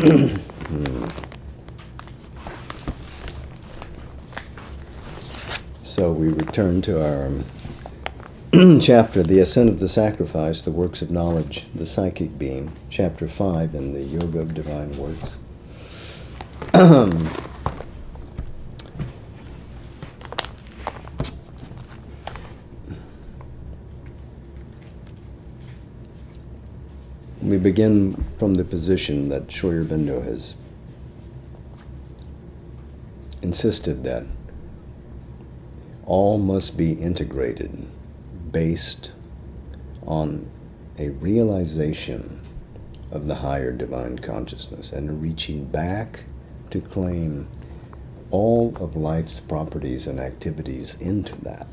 So we return to our chapter, The Ascent of the Sacrifice, the Works of Knowledge, the Psychic Being, chapter 5 in the Yoga of Divine Works. We begin from the position that Sri Aurobindo has insisted that all must be integrated based on a realization of the higher divine consciousness and a reaching back to claim all of life's properties and activities into that.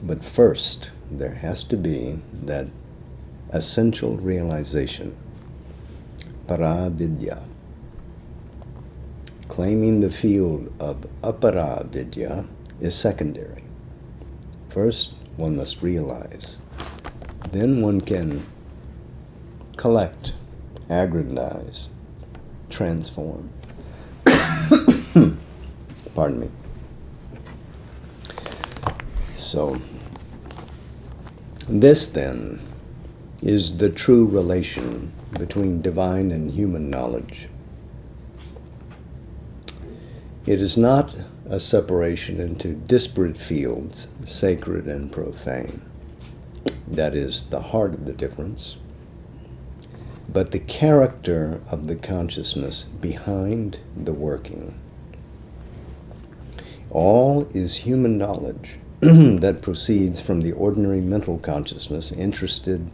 But first, there has to be that essential realization, para-vidya. Claiming the field of apara-vidya is secondary. First, one must realize. Then one can collect, aggrandize, transform. Pardon me. So, this then is the true relation between divine and human knowledge. It is not a separation into disparate fields, sacred and profane. That is the heart of the difference. But the character of the consciousness behind the working. All is human knowledge that proceeds from the ordinary mental consciousness interested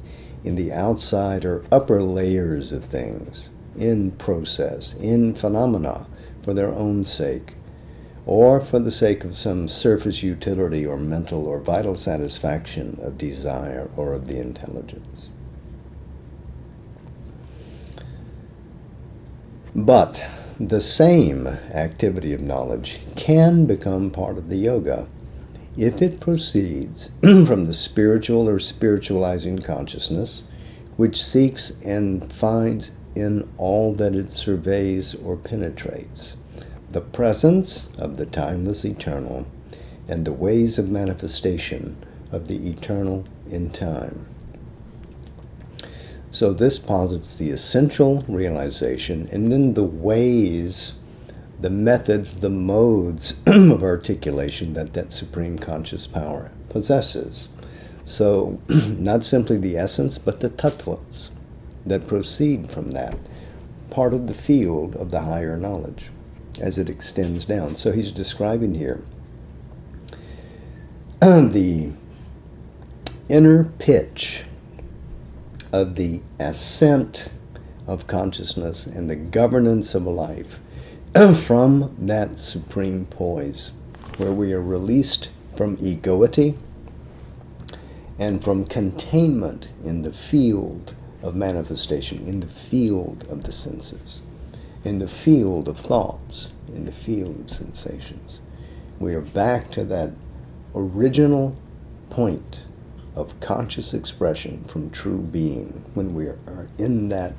in the outside or upper layers of things, in process, in phenomena for their own sake, or for the sake of some surface utility or mental or vital satisfaction of desire or of the intelligence. But the same activity of knowledge can become part of the yoga if it proceeds from the spiritual or spiritualizing consciousness, which seeks and finds in all that it surveys or penetrates the presence of the timeless eternal and the ways of manifestation of the eternal in time. So this posits the essential realization, and then the ways, the methods, the modes of articulation that supreme conscious power possesses. So not simply the essence, but the tattvas that proceed from that, part of the field of the higher knowledge as it extends down. So he's describing here the inner pitch of the ascent of consciousness and the governance of life from that supreme poise, where we are released from egoity and from containment in the field of manifestation, in the field of the senses, in the field of thoughts, in the field of sensations. We are back to that original point of conscious expression from true being when we are in that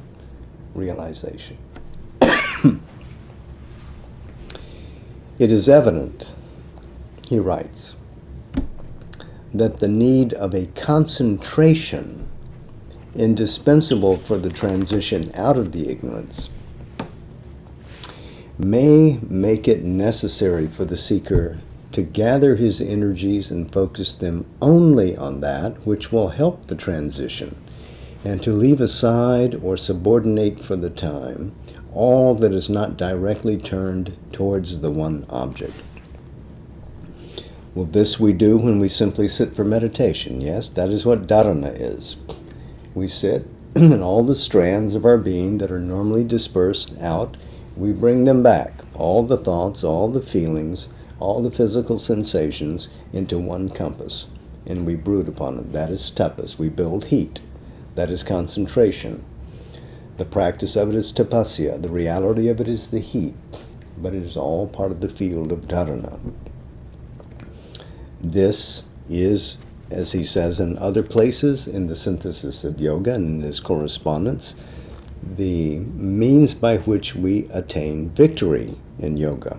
realization. It is evident, he writes, that the need of a concentration indispensable for the transition out of the ignorance may make it necessary for the seeker to gather his energies and focus them only on that which will help the transition, and to leave aside or subordinate for the time all that is not directly turned towards the one object. Well, this we do when we simply sit for meditation. Yes, that is what dharana is. We sit, and all the strands of our being that are normally dispersed out, we bring them back. All the thoughts, all the feelings, all the physical sensations into one compass, and we brood upon it. That is tapas. We build heat. That is concentration. The practice of it is tapasya. The reality of it is the heat, but it is all part of the field of dharana. This is, as he says in other places in the synthesis of yoga and in his correspondence, the means by which we attain victory in yoga.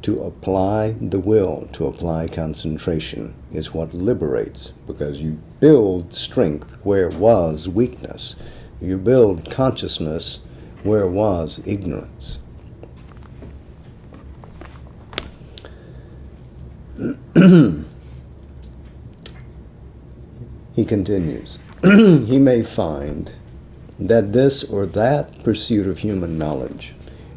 To apply the will, to apply concentration, is what liberates, because you build strength where was weakness. You build consciousness where was ignorance. He continues, he may find that this or that pursuit of human knowledge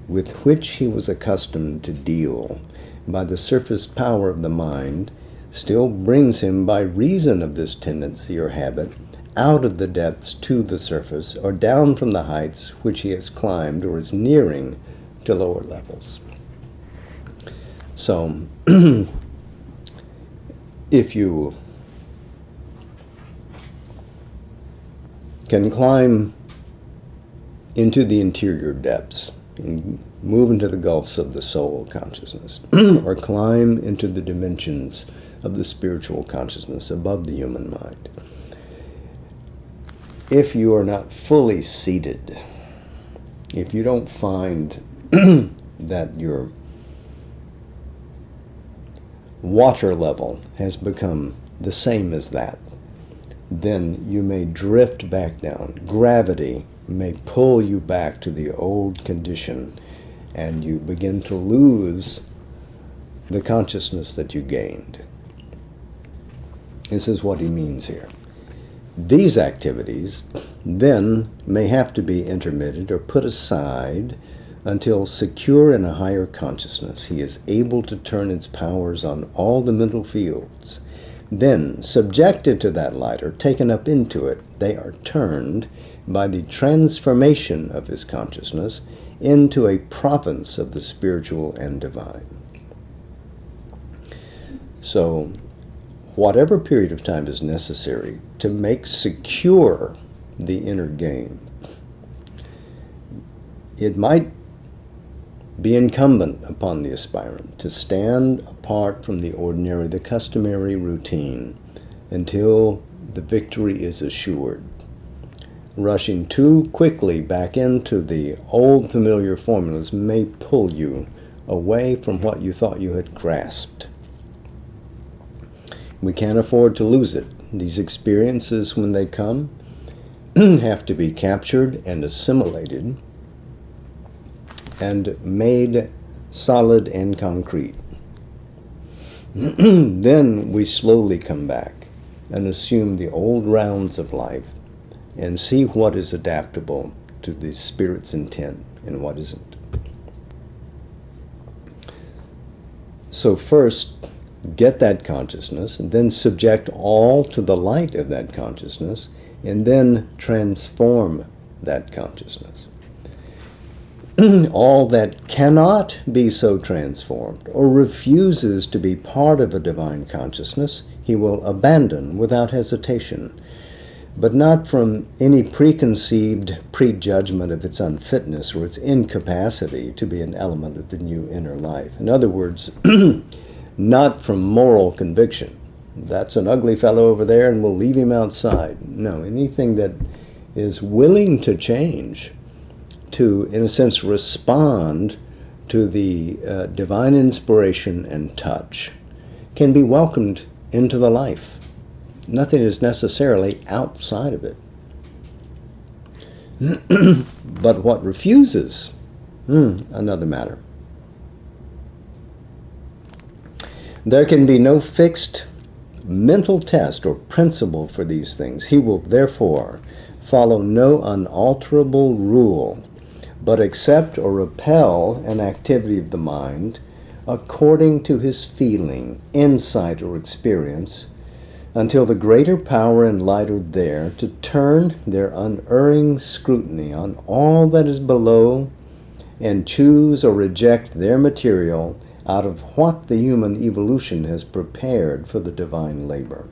with which he was accustomed to deal by the surface power of the mind still brings him, by reason of this tendency or habit, out of the depths to the surface, or down from the heights which he has climbed or is nearing to lower levels. So, if you can climb into the interior depths and move into the gulfs of the soul consciousness, or climb into the dimensions of the spiritual consciousness above the human mind, if you are not fully seated, if you don't find that your water level has become the same as that, then you may drift back down. Gravity may pull you back to the old condition, and you begin to lose the consciousness that you gained. This is what he means here. These activities then may have to be intermitted or put aside until, secure in a higher consciousness, he is able to turn its powers on all the mental fields. Then, subjected to that light or taken up into it, they are turned by the transformation of his consciousness into a province of the spiritual and divine. So, whatever period of time is necessary to make secure the inner game, it might be incumbent upon the aspirant to stand apart from the ordinary, the customary routine, until the victory is assured. Rushing too quickly back into the old familiar formulas may pull you away from what you thought you had grasped. We can't afford to lose it. These experiences, when they come, have to be captured and assimilated and made solid and concrete. Then we slowly come back and assume the old rounds of life and see what is adaptable to the Spirit's intent and what isn't. So first, get that consciousness, and then subject all to the light of that consciousness, and then transform that consciousness. All that cannot be so transformed or refuses to be part of a divine consciousness, he will abandon without hesitation, but not from any preconceived prejudgment of its unfitness or its incapacity to be an element of the new inner life. In other words, not from moral conviction. That's an ugly fellow over there and we'll leave him outside. No, anything that is willing to change, to, in a sense, respond to the divine inspiration and touch, can be welcomed into the life. Nothing is necessarily outside of it. But what refuses, another matter. There can be no fixed mental test or principle for these things. He will therefore follow no unalterable rule, but accept or repel an activity of the mind according to his feeling, insight, or experience, until the greater power and light are there to turn their unerring scrutiny on all that is below and choose or reject their material out of what the human evolution has prepared for the divine labor.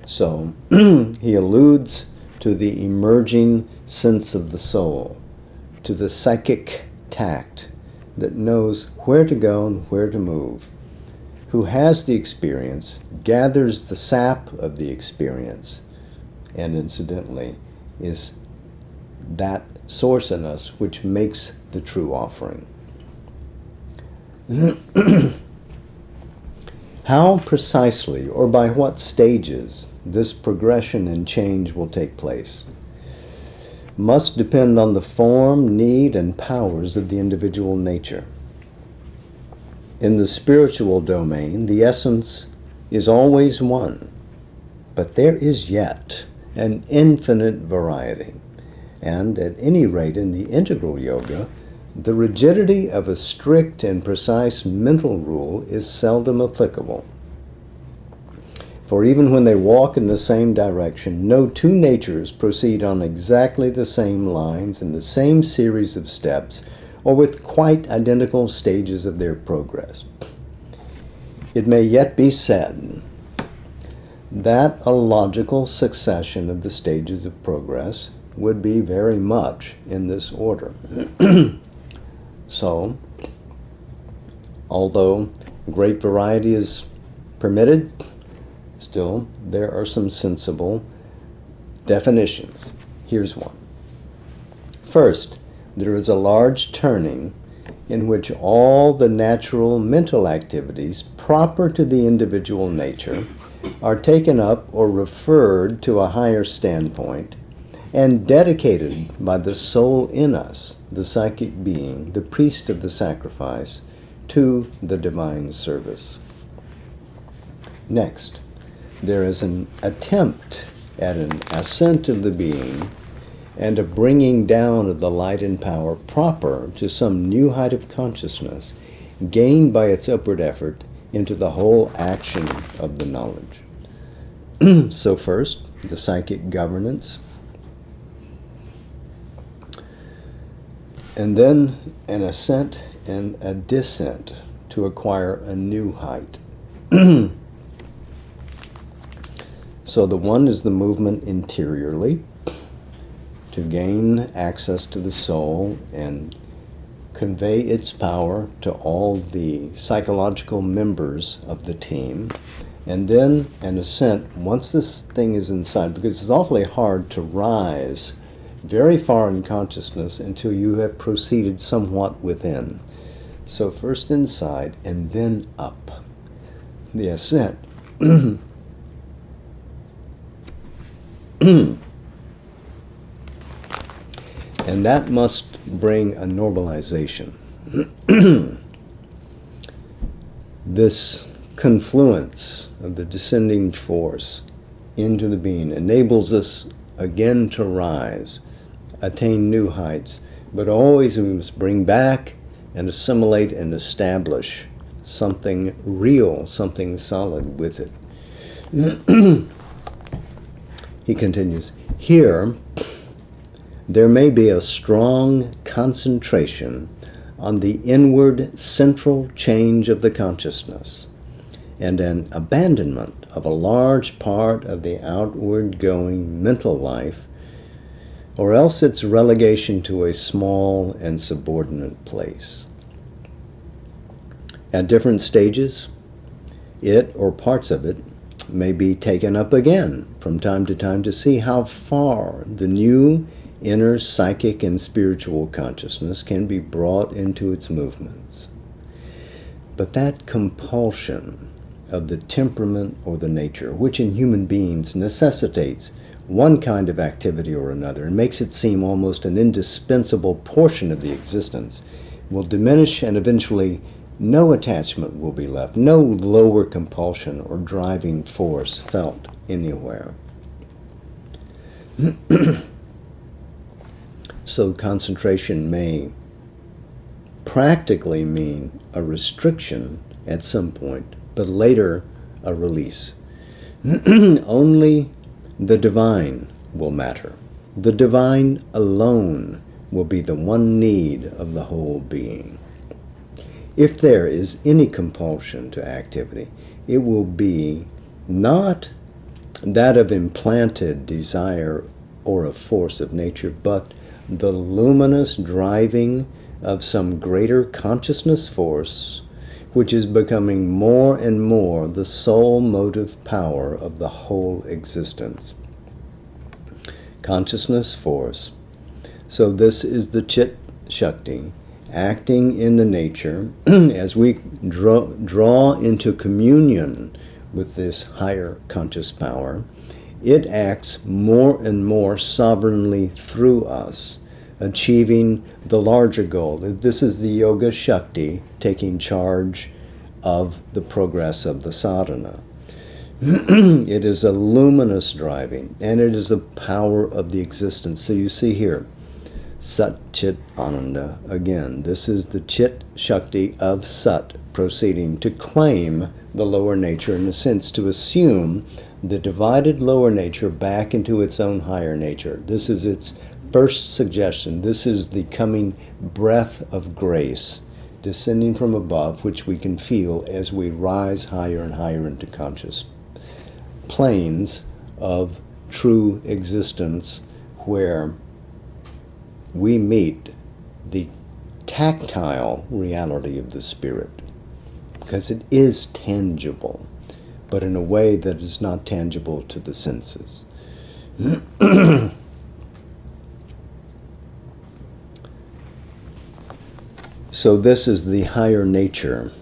So, he alludes to the emerging sense of the soul, to the psychic tact that knows where to go and where to move, who has the experience, gathers the sap of the experience, and incidentally is that source in us which makes the true offering. How precisely or by what stages this progression and change will take place must depend on the form, need, and powers of the individual nature. In the spiritual domain, the essence is always one, but there is yet an infinite variety. And at any rate, in the integral yoga, the rigidity of a strict and precise mental rule is seldom applicable. For even when they walk in the same direction, no two natures proceed on exactly the same lines in the same series of steps, or with quite identical stages of their progress. It may yet be said that a logical succession of the stages of progress would be very much in this order. So, although great variety is permitted, still there are some sensible definitions. Here's one. First, there is a large turning in which all the natural mental activities proper to the individual nature are taken up or referred to a higher standpoint and dedicated by the soul in us, the psychic being, the priest of the sacrifice, to the divine service. Next, there is an attempt at an ascent of the being and a bringing down of the light and power proper to some new height of consciousness gained by its upward effort into the whole action of the knowledge. So first, the psychic governance, and then an ascent and a descent to acquire a new height. So the one is the movement interiorly to gain access to the soul and convey its power to all the psychological members of the team. And then an ascent, once this thing is inside, because it's awfully hard to rise very far in consciousness until you have proceeded somewhat within. So first inside and then up. The ascent. And that must bring a normalization. This confluence of the descending force into the being enables us again to rise, attain new heights, but always we must bring back and assimilate and establish something real, something solid with it. He continues, here there may be a strong concentration on the inward central change of the consciousness and an abandonment of a large part of the outward going mental life, or else its relegation to a small and subordinate place. At different stages, it or parts of it may be taken up again from time to see how far the new inner psychic and spiritual consciousness can be brought into its movements. But that compulsion of the temperament or the nature, which in human beings necessitates one kind of activity or another and makes it seem almost an indispensable portion of the existence, will diminish, and eventually no attachment will be left, no lower compulsion or driving force felt anywhere. So concentration may practically mean a restriction at some point, but later a release. Only the divine will matter. The divine alone will be the one need of the whole being. If there is any compulsion to activity, it will be not that of implanted desire or a force of nature, but the luminous driving of some greater consciousness force, which is becoming more and more the sole motive power of the whole existence. Consciousness force So this is the Chit Shakti acting in the nature as we draw into communion with this higher conscious power. It acts more and more sovereignly through us, achieving the larger goal. This is the Yoga Shakti taking charge of the progress of the sadhana. It is a luminous driving, and it is the power of the existence. So you see here, Sat Chit Ananda again. This is the Chit Shakti of Sat proceeding to claim the lower nature, in a sense to assume the divided lower nature back into its own higher nature. This is its first suggestion. This is the coming breath of grace descending from above, which we can feel as we rise higher and higher into conscious planes of true existence, where we meet the tactile reality of the spirit, because it is tangible, but in a way that is not tangible to the senses. So this is the higher nature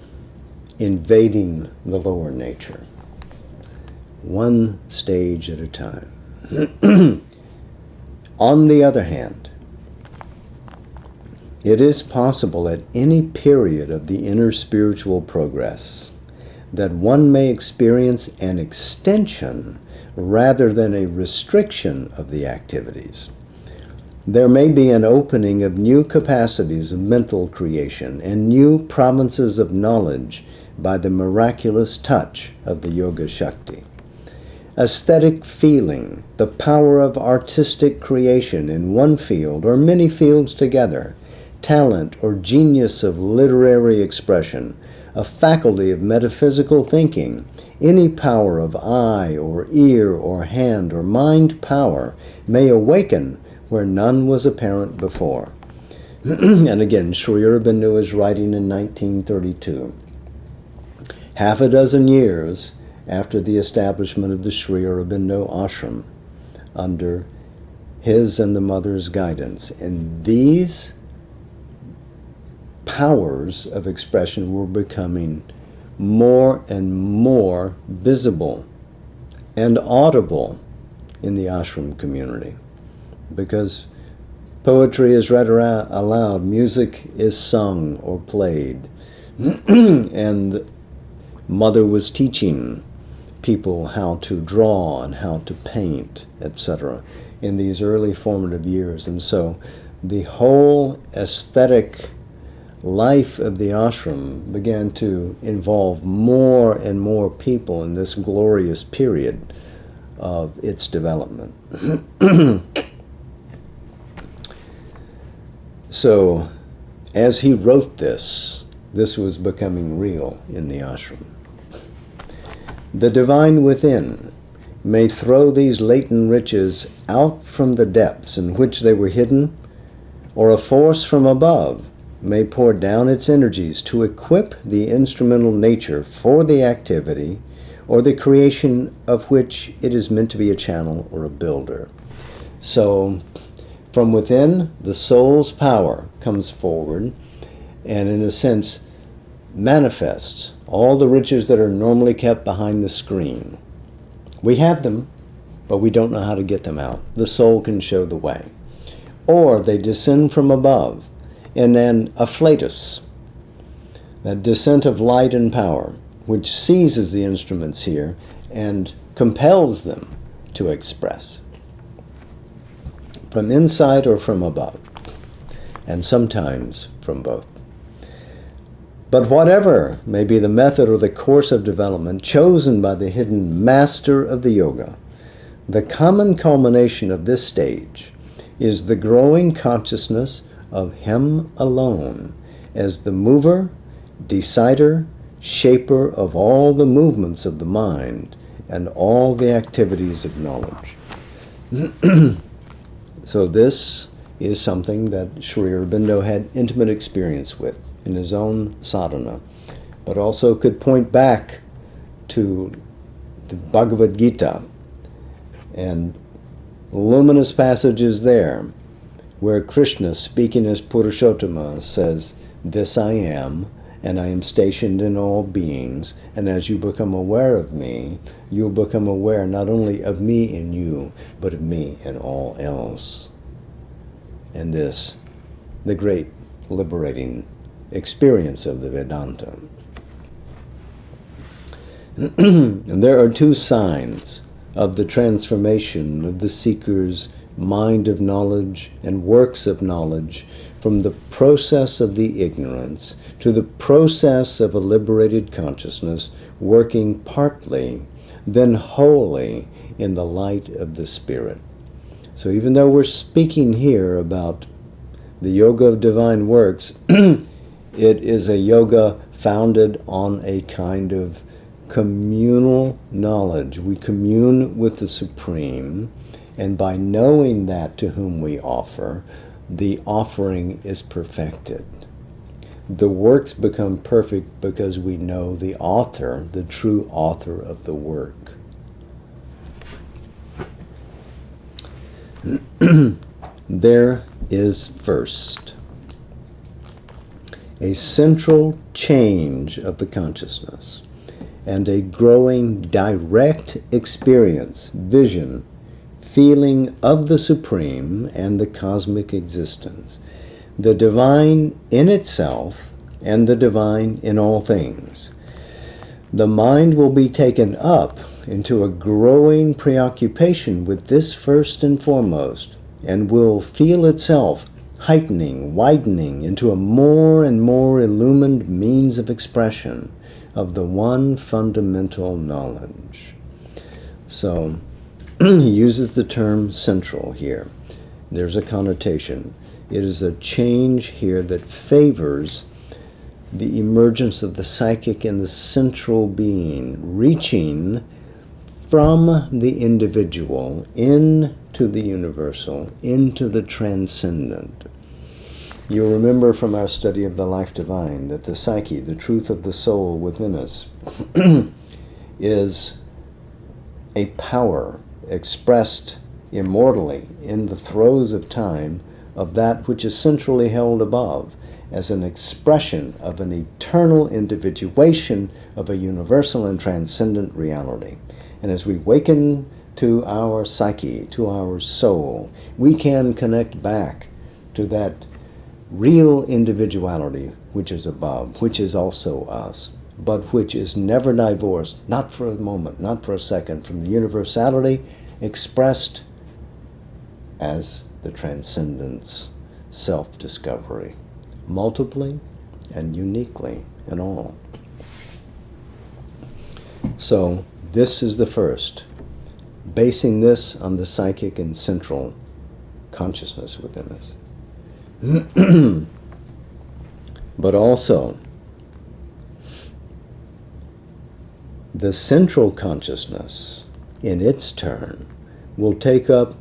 invading the lower nature, one stage at a time. On the other hand, it is possible at any period of the inner spiritual progress that one may experience an extension rather than a restriction of the activities. There may be an opening of new capacities of mental creation and new provinces of knowledge by the miraculous touch of the Yoga Shakti. Aesthetic feeling, the power of artistic creation in one field or many fields together, talent or genius of literary expression, a faculty of metaphysical thinking, any power of eye or ear or hand or mind power may awaken where none was apparent before. And again, Sri Aurobindo is writing in 1932, half a dozen years after the establishment of the Sri Aurobindo ashram under his and the mother's guidance. And these powers of expression were becoming more and more visible and audible in the ashram community, because poetry is read aloud, music is sung or played, and Mother was teaching people how to draw and how to paint, etc., in these early formative years. And so the whole aesthetic life of the ashram began to involve more and more people in this glorious period of its development. So, as he wrote this was becoming real in the ashram. The divine within may throw these latent riches out from the depths in which they were hidden, or a force from above may pour down its energies to equip the instrumental nature for the activity or the creation of which it is meant to be a channel or a builder. So, from within, the soul's power comes forward and, in a sense, manifests all the riches that are normally kept behind the screen. We have them, but we don't know how to get them out. The soul can show the way. Or they descend from above in an afflatus, that descent of light and power, which seizes the instruments here and compels them to express, from inside or from above, and sometimes from both. But whatever may be the method or the course of development chosen by the hidden master of the yoga, the common culmination of this stage is the growing consciousness of him alone as the mover, decider, shaper of all the movements of the mind and all the activities of knowledge. So this is something that Sri Aurobindo had intimate experience with in his own sadhana, but also could point back to the Bhagavad Gita and luminous passages there where Krishna, speaking as Purushottama, says, "This I am, and I am stationed in all beings, and as you become aware of me, you'll become aware not only of me in you, but of me in all else." And this, the great liberating experience of the Vedanta. And there are two signs of the transformation of the seeker's mind of knowledge and works of knowledge from the process of the ignorance to the process of a liberated consciousness working partly, then wholly in the light of the Spirit. So even though we're speaking here about the yoga of divine works, it is a yoga founded on a kind of communal knowledge. We commune with the Supreme, and by knowing that to whom we offer, the offering is perfected. The works become perfect because we know the author, the true author of the work. There is first a central change of the consciousness and a growing direct experience, vision, feeling of the Supreme and the cosmic existence, the divine in itself and the divine in all things. The mind will be taken up into a growing preoccupation with this first and foremost, and will feel itself heightening, widening into a more and more illumined means of expression of the one fundamental knowledge. So, he uses the term central here. There's a connotation. It is a change here that favors the emergence of the psychic in the central being, reaching from the individual into the universal, into the transcendent. You'll remember from our study of the life divine that the psyche, the truth of the soul within us, is a power expressed immortally in the throes of time of that which is centrally held above as an expression of an eternal individuation of a universal and transcendent reality. And as we waken to our psyche, to our soul, we can connect back to that real individuality which is above, which is also us, but which is never divorced, not for a moment, not for a second, from the universality expressed as the transcendence, self-discovery, multiply and uniquely in all. So this is the first, basing this on the psychic and central consciousness within us. But also, the central consciousness, in its turn, will take up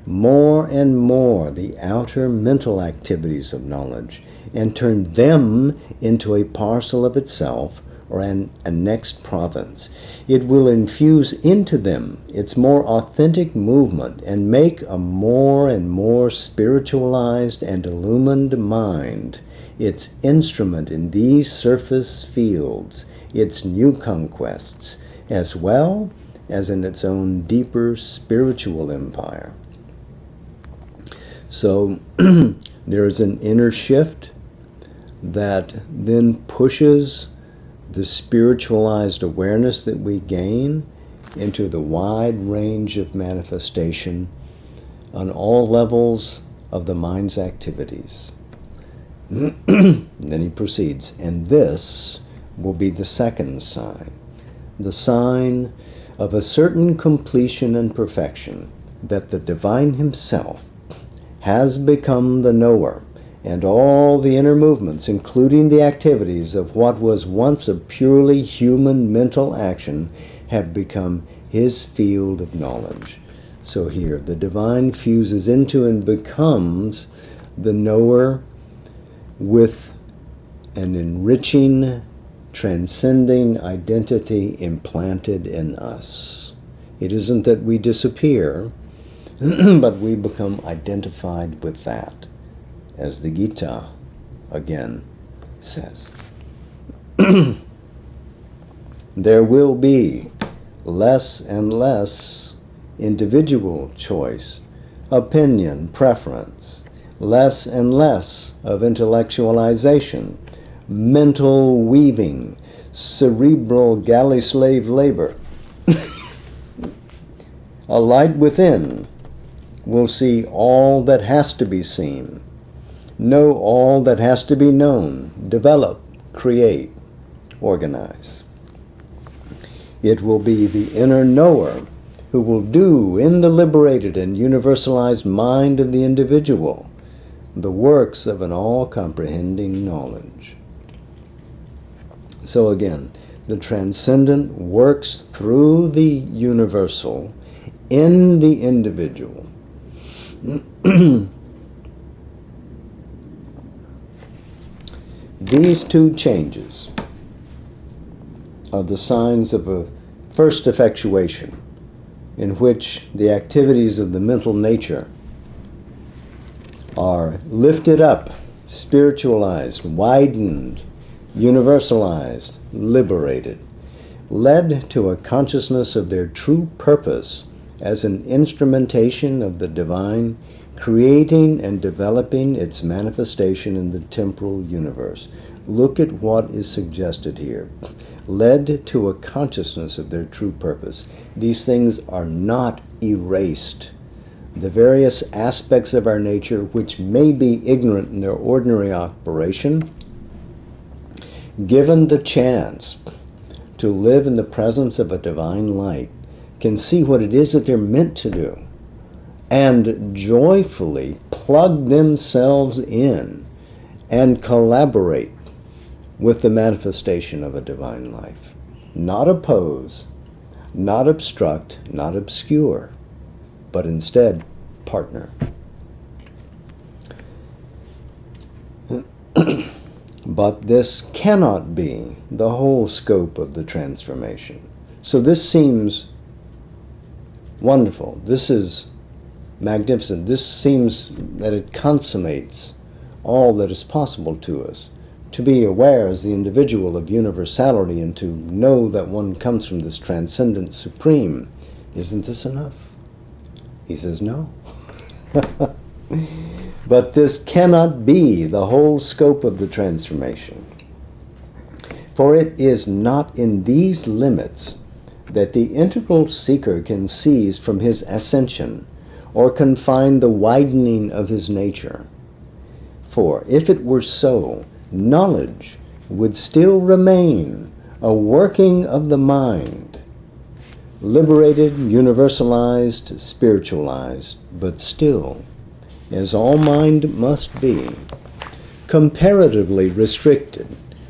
more and more the outer mental activities of knowledge and turn them into a parcel of itself or an annexed province. It will infuse into them its more authentic movement and make a more and more spiritualized and illumined mind its instrument in these surface fields, its new conquests, as well as in its own deeper spiritual empire. So there is an inner shift that then pushes the spiritualized awareness that we gain into the wide range of manifestation on all levels of the mind's activities. Then he proceeds, and this will be the second sign, the sign of a certain completion and perfection, that the divine himself has become the knower, and all the inner movements, including the activities of what was once a purely human mental action, have become his field of knowledge. So here, the divine fuses into and becomes the knower with an enriching, transcending identity implanted in us. It isn't that we disappear, But we become identified with that, as the Gita again says. There will be less and less individual choice, opinion, preference, less and less of intellectualization, mental weaving, cerebral galley slave labor. A light within will see all that has to be seen, know all that has to be known, develop, create, organize. It will be the inner knower who will do in the liberated and universalized mind of the individual the works of an all-comprehending knowledge. So again, the transcendent works through the universal in the individual. These two changes are the signs of a first effectuation in which the activities of the mental nature are lifted up, spiritualized, widened, universalized, liberated, led to a consciousness of their true purpose as an instrumentation of the divine, creating and developing its manifestation in the temporal universe. Look at what is suggested here. Led to a consciousness of their true purpose. These things are not erased. The various aspects of our nature, which may be ignorant in their ordinary operation, given the chance to live in the presence of a divine light, can see what it is that they're meant to do and joyfully plug themselves in and collaborate with the manifestation of a divine life. Not oppose, not obstruct, not obscure, but instead partner. But this cannot be the whole scope of the transformation. So this seems wonderful. This is magnificent. This seems that it consummates all that is possible to us. To be aware as the individual of universality and to know that one comes from this transcendent supreme. Isn't this enough? He says no. But this cannot be the whole scope of the transformation. For it is not in these limits that the integral seeker can seize from his ascension or confine the widening of his nature. For if it were so, knowledge would still remain a working of the mind, liberated, universalized, spiritualized, but still, as all mind must be, comparatively restricted,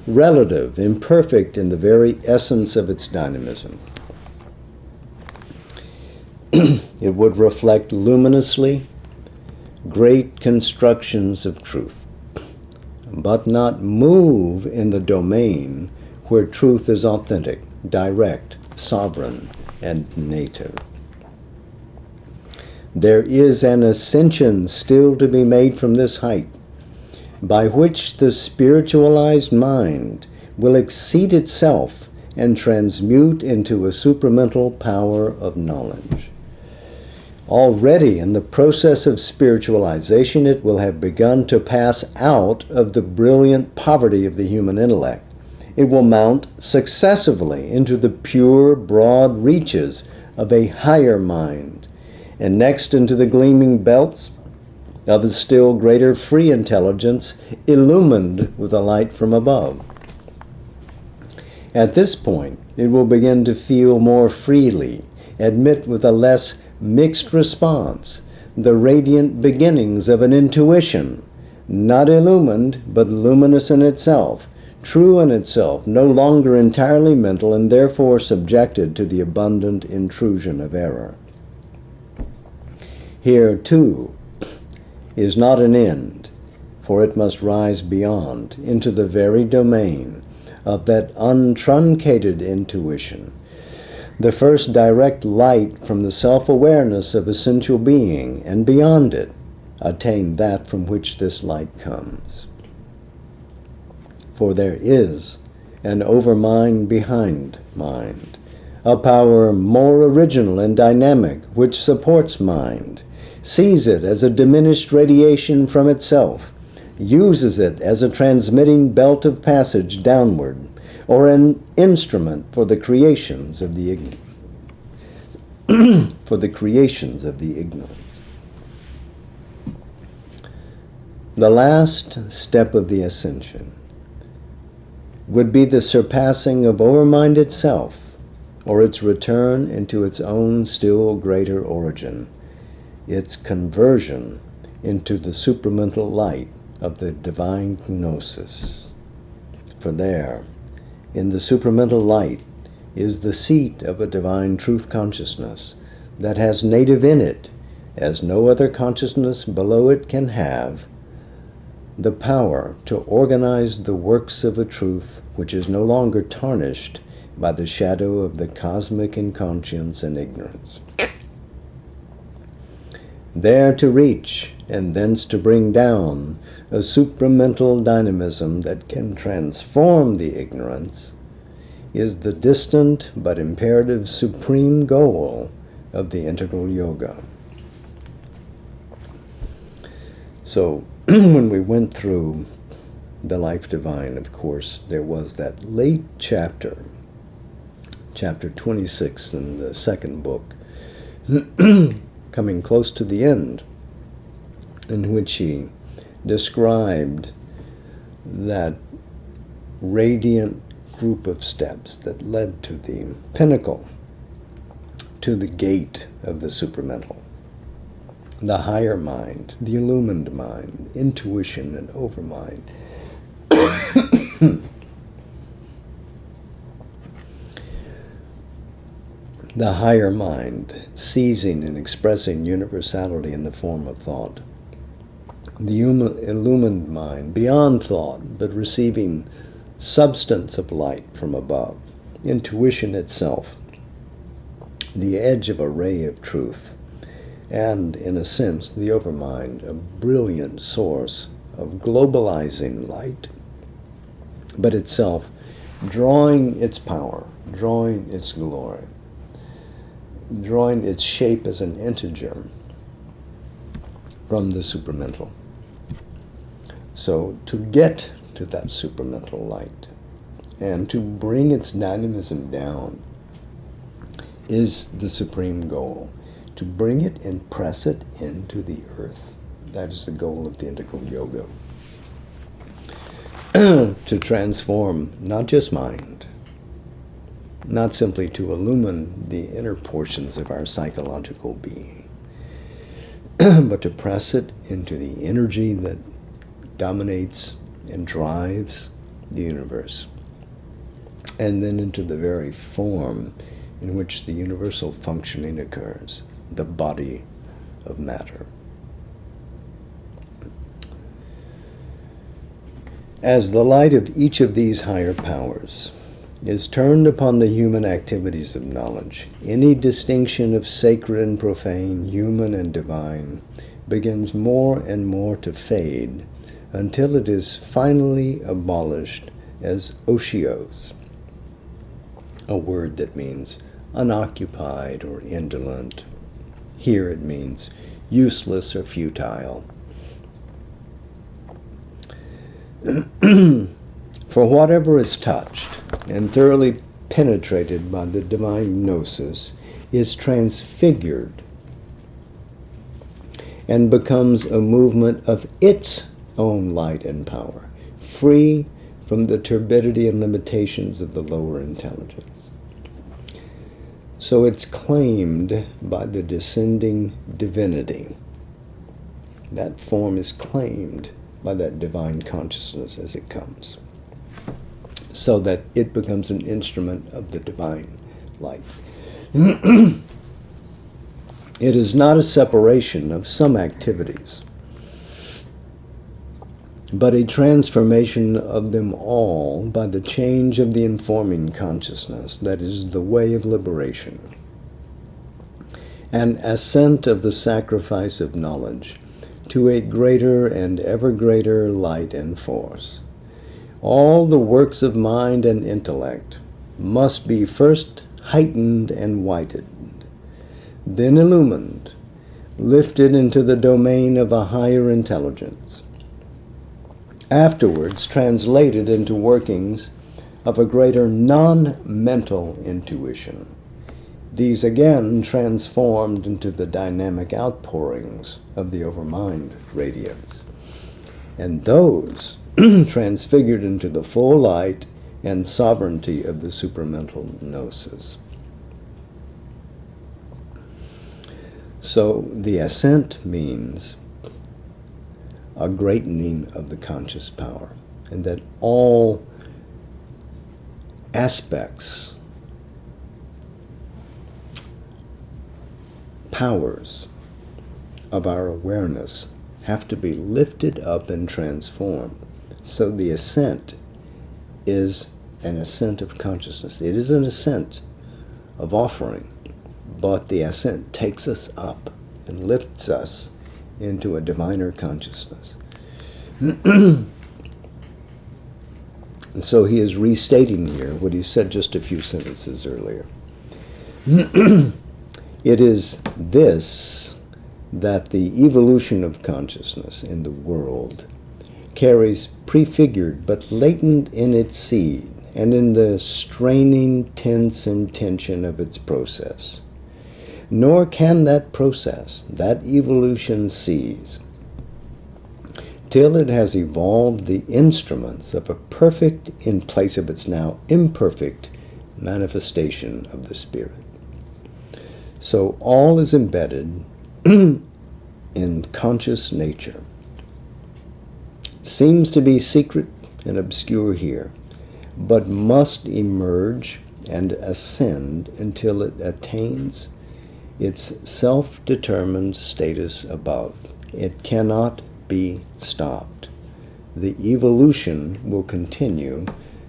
relative, imperfect in the very essence of its dynamism. It would reflect luminously great constructions of truth, but not move in the domain where truth is authentic, direct, sovereign, and native. There is an ascension still to be made from this height, by which the spiritualized mind will exceed itself and transmute into a supramental power of knowledge. Already in the process of spiritualization, it will have begun to pass out of the brilliant poverty of the human intellect. It will mount successively into the pure, broad reaches of a higher mind, and next into the gleaming belts of a still greater free intelligence illumined with a light from above. At this point, it will begin to feel more freely, admit with a less mixed response, the radiant beginnings of an intuition, not illumined, but luminous in itself, true in itself, no longer entirely mental, and therefore subjected to the abundant intrusion of error. Here, too, is not an end, for it must rise beyond, into the very domain of that untruncated intuition, the first direct light from the self-awareness of essential being, and beyond it, attain that from which this light comes. For there is an overmind behind mind, a power more original and dynamic which supports mind, sees it as a diminished radiation from itself, uses it as a transmitting belt of passage downward, or an instrument for the creations of the ignorance. The last step of the ascension would be the surpassing of overmind itself, or its return into its own still greater origin, its conversion into the supramental light of the divine gnosis. For there, in the supramental light, is the seat of a divine truth consciousness that has native in it, as no other consciousness below it can have, the power to organize the works of a truth which is no longer tarnished by the shadow of the cosmic inconscience and ignorance. There to reach, and thence to bring down, a supramental dynamism that can transform the ignorance, is the distant but imperative supreme goal of the integral yoga. So, when we went through the Life Divine, of course, there was that late chapter 26 in the second book, coming close to the end, in which he described that radiant group of steps that led to the pinnacle, to the gate of the supramental. The higher mind, the illumined mind, intuition and overmind. The higher mind, seizing and expressing universality in the form of thought. The illumined mind, beyond thought, but receiving substance of light from above. Intuition itself, the edge of a ray of truth. And, in a sense, the overmind, a brilliant source of globalizing light, but itself drawing its power, drawing its glory, drawing its shape as an integer from the supramental. So, to get to that supramental light and to bring its dynamism down is the supreme goal. To bring it and press it into the earth. That is the goal of the integral yoga. To transform not just mind, not simply to illumine the inner portions of our psychological being, but to press it into the energy that dominates and drives the universe, and then into the very form in which the universal functioning occurs. The body of matter. As the light of each of these higher powers is turned upon the human activities of knowledge, any distinction of sacred and profane, human and divine, begins more and more to fade until it is finally abolished as osios, a word that means unoccupied or indolent. Here it means useless or futile. For whatever is touched and thoroughly penetrated by the divine gnosis is transfigured and becomes a movement of its own light and power, free from the turbidity and limitations of the lower intelligence. So it's claimed by the descending divinity. That form is claimed by that divine consciousness as it comes, so that it becomes an instrument of the divine light. It is not a separation of some activities, but a transformation of them all by the change of the informing consciousness, that is the way of liberation. An ascent of the sacrifice of knowledge to a greater and ever greater light and force. All the works of mind and intellect must be first heightened and whitened, then illumined, lifted into the domain of a higher intelligence, afterwards translated into workings of a greater non-mental intuition. These again transformed into the dynamic outpourings of the overmind radiance, and those transfigured into the full light and sovereignty of the supramental gnosis. So the ascent means a greatening of the conscious power, and that all aspects, powers of our awareness have to be lifted up and transformed. So the ascent is an ascent of consciousness. It is an ascent of offering, but the ascent takes us up and lifts us into a diviner consciousness. And so he is restating here what he said just a few sentences earlier. It is this that the evolution of consciousness in the world carries prefigured but latent in its seed and in the straining, tense, and tension of its process. Nor can that process, that evolution cease, till it has evolved the instruments of a perfect in place of its now imperfect manifestation of the Spirit. So all is embedded in conscious nature. Seems to be secret and obscure here, but must emerge and ascend until it attains its self-determined status above. It cannot be stopped. The evolution will continue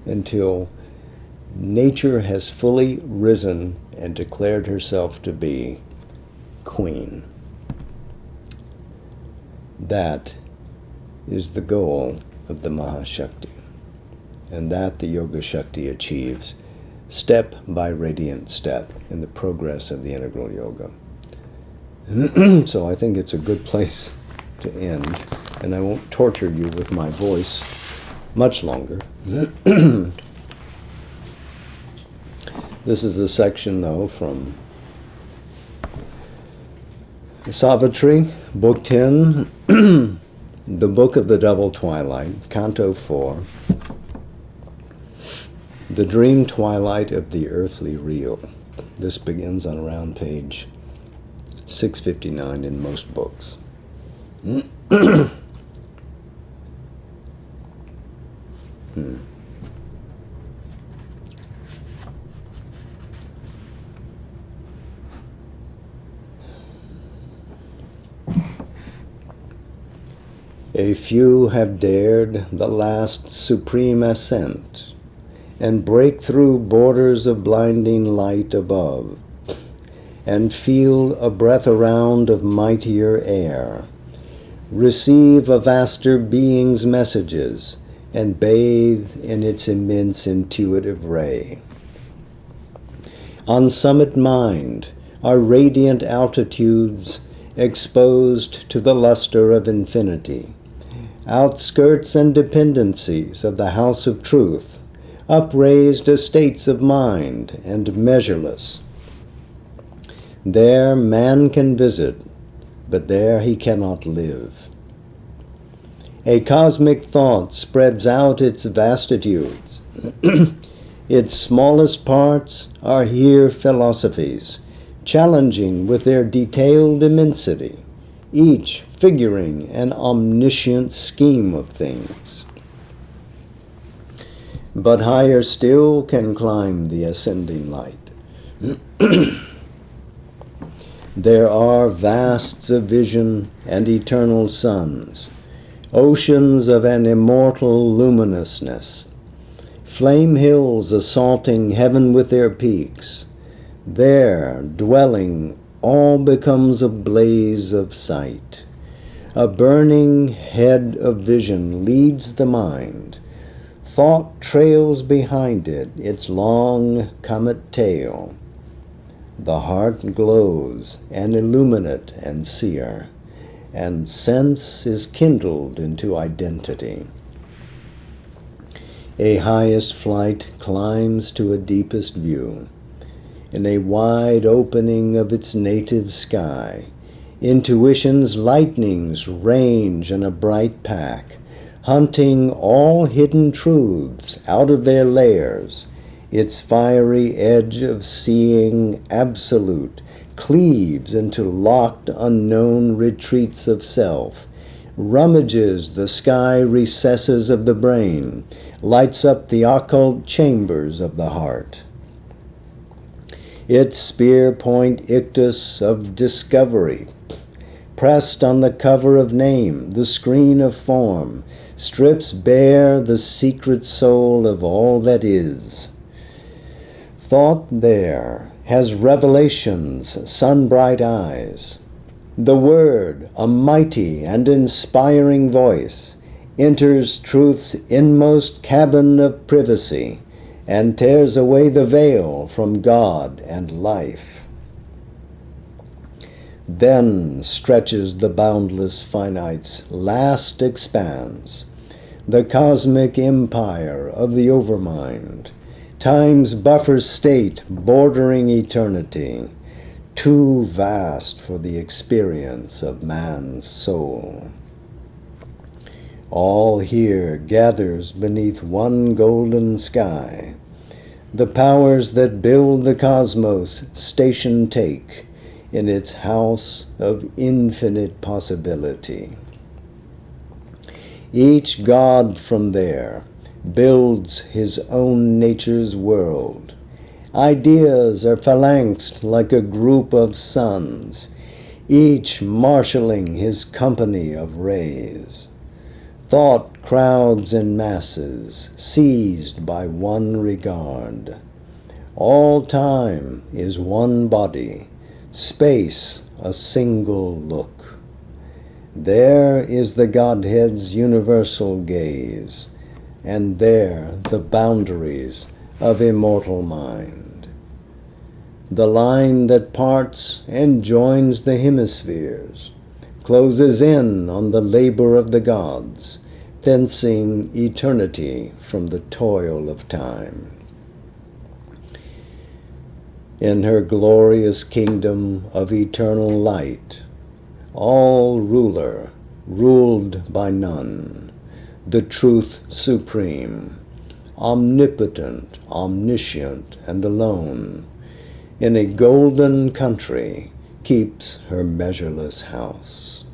until nature has fully risen and declared herself to be queen. That is the goal of the Mahashakti, and that the Yoga Shakti achieves step by radiant step in the progress of the integral yoga. So I think it's a good place to end, and I won't torture you with my voice much longer. This is a section, though, from Savitri, Book 10, The Book of the Double Twilight, Canto 4, The Dream Twilight of the Earthly Real. This begins on around page 659 in most books. A few have dared the last supreme ascent and break through borders of blinding light above and feel a breath around of mightier air, receive a vaster being's messages and bathe in its immense intuitive ray. On summit mind are radiant altitudes exposed to the luster of infinity, outskirts and dependencies of the house of truth, upraised estates of mind and measureless. There man can visit, but there he cannot live. A cosmic thought spreads out its vastitudes. Its smallest parts are here philosophies, challenging with their detailed immensity, each figuring an omniscient scheme of things. But higher still can climb the ascending light. There are vasts of vision and eternal suns, oceans of an immortal luminousness, flame hills assaulting heaven with their peaks. There, dwelling, all becomes a blaze of sight. A burning head of vision leads the mind. Thought trails behind it its long comet tail. The heart glows, an illuminate and seer, and sense is kindled into identity. A highest flight climbs to a deepest view. In a wide opening of its native sky, intuition's lightnings range in a bright pack, hunting all hidden truths out of their layers. Its fiery edge of seeing absolute cleaves into locked unknown retreats of self, rummages the sky recesses of the brain, lights up the occult chambers of the heart. Its spear point ictus of discovery, pressed on the cover of name, the screen of form, strips bare the secret soul of all that is. Thought there has revelation's sun-bright eyes. The word, a mighty and inspiring voice, enters truth's inmost cabin of privacy and tears away the veil from God and life. Then stretches the boundless finite's last expanse, the cosmic empire of the overmind, time's buffer state bordering eternity, too vast for the experience of man's soul. All here gathers beneath one golden sky. The powers that build the cosmos station take in its house of infinite possibility. Each god from there builds his own nature's world. Ideas are phalanxed like a group of suns, each marshalling his company of rays. Thought crowds in masses, seized by one regard. All time is one body, space a single look. There is the Godhead's universal gaze, and there the boundaries of immortal mind. The line that parts and joins the hemispheres closes in on the labor of the gods, fencing eternity from the toil of time. In her glorious kingdom of eternal light, all ruler, ruled by none, the truth supreme, omnipotent, omniscient, and alone, in a golden country keeps her measureless house.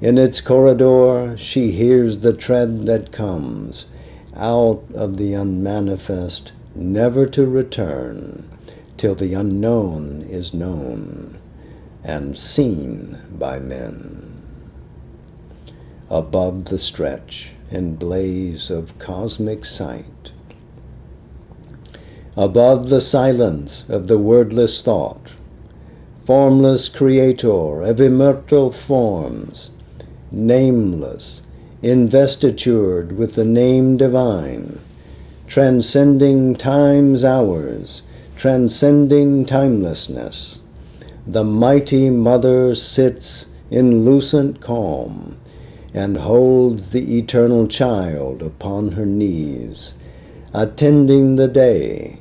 In its corridor she hears the tread that comes out of the unmanifest, never to return till the unknown is known and seen by men. Above the stretch and blaze of cosmic sight, above the silence of the wordless thought, formless creator of immortal forms, nameless, investitured with the name divine, transcending time's hours, transcending timelessness, the mighty mother sits in lucent calm and holds the eternal child upon her knees, attending the day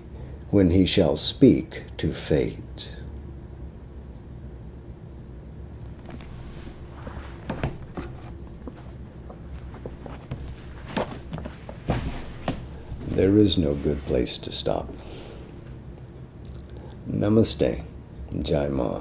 when he shall speak to fate. There is no good place to stop. Namaste. Jai Ma.